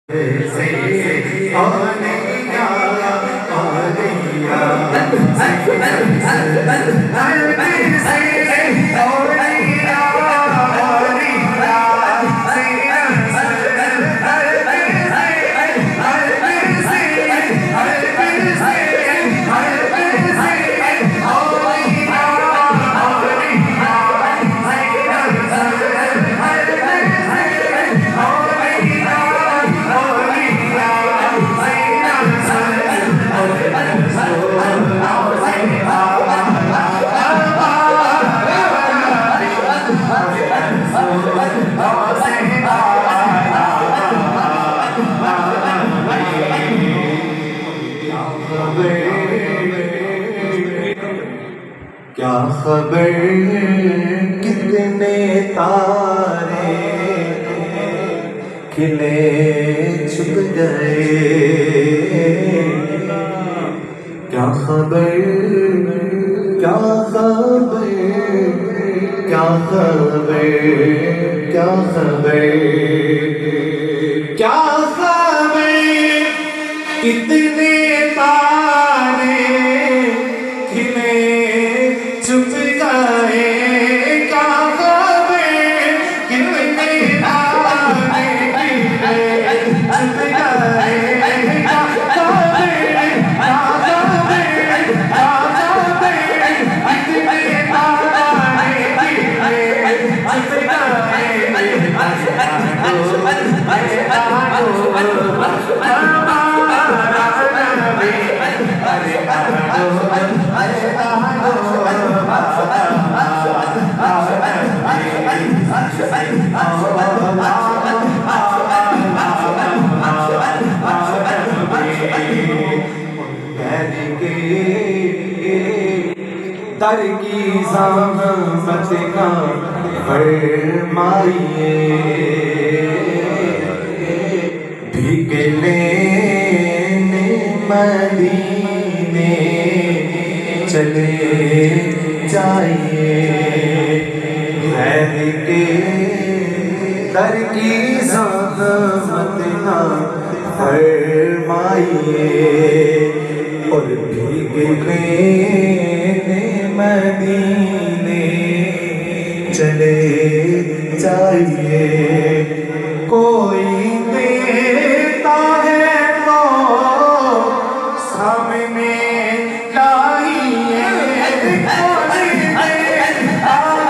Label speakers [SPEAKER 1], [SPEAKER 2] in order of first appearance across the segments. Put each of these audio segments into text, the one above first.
[SPEAKER 1] क्या खबर कितने तारे खिले छुप गए, क्या खबर क्या खबर क्या खबर क्या खबर क्या खबर कितने तारे खिले छुप गए, क्या खबर कितने तारे खिले छुप गए, क्या खबर क्या खबर क्या खबर कितने तारे खिले छुप गए। दर की ज़हमत का फरमाइए, भीग लेने मदीने चले जाइए, खैर के दर की ज़हमत का फरमाइए और भीग लेने मदीने चले जाइए। कोई देता है तो सामने लाइए, कोई देता है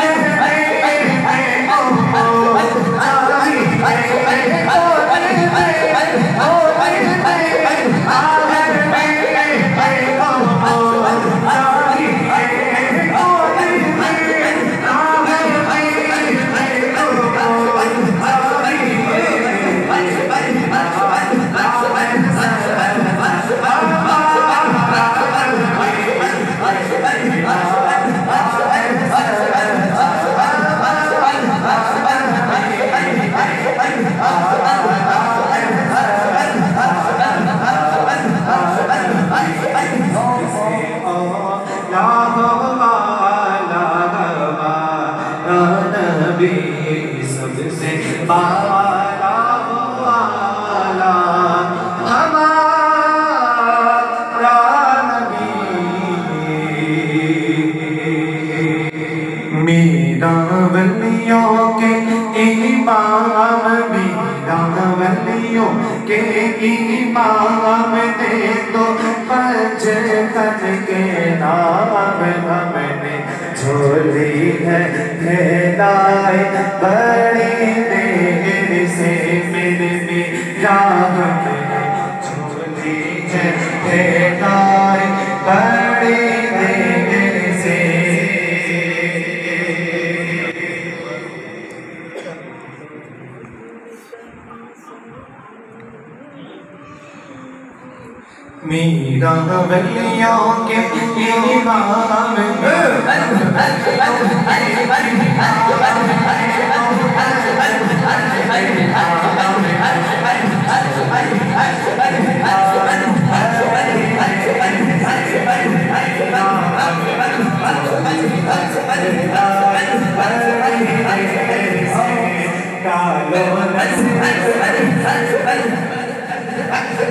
[SPEAKER 1] सबसे बाला वाला हमारा नबी, मेरा वलियों के इमाम, मेरा वलियों के इमाम दे तो पंजतन के नाम हमने झोली है फैलाए बड़ी देर से, मेरे मेरा हमने झोली है फैलाए बड़ी देर से। मेरा वलियों के इमाम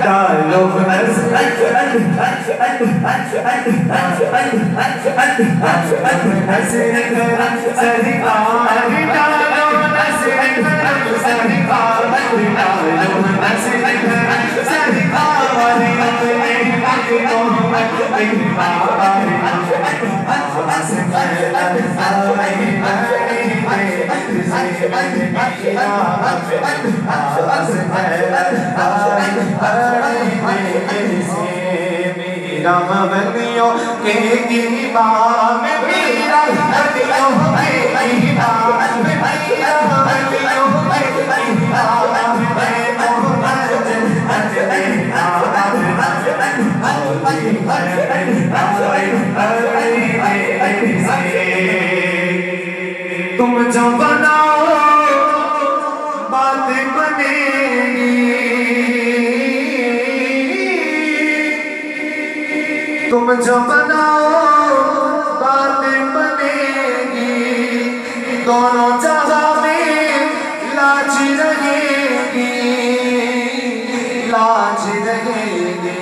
[SPEAKER 1] डालो नजर सरकार डालो नजर सरकार डालो नजर सरकार मेरा वलियों के इमाम मेरा वलियों के इमाम मेरा वलियों के इमाम तुम जो बनाओ बात बनेगी तुम जो बनाओ बात बनेगी दोनों जगह में लाज रहेगी लाज रहेगी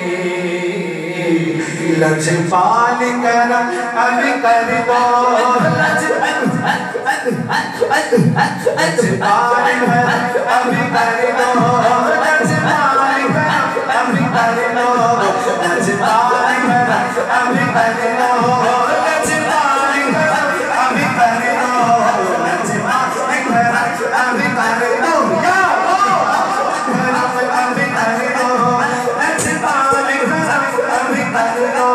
[SPEAKER 1] लजपाल कर अब कर दो लजपाल कर अब कर दो लजपाल कर अब कर दो लजपाल कर अब कर दो लजपाल कर अब कर दो लजपाल कर अब कर दो या अब कर दो लजपाल कर अब कर दो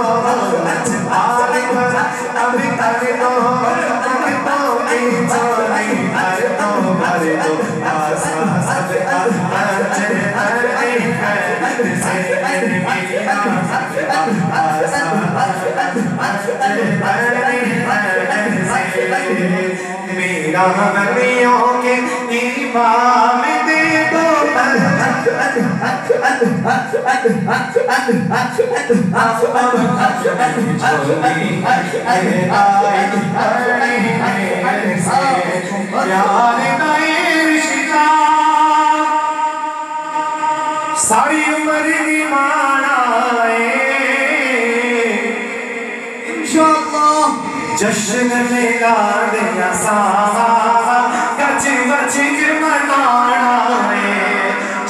[SPEAKER 1] लजपाल कर अब कर दो मेरा वलियों के इमाम दे दो सारी उम्र निमानाए इंशाअल्लाह जश्न मिला दिया साहा गज गज मनाना है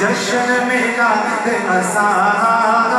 [SPEAKER 1] जश्न मिला दिया साहा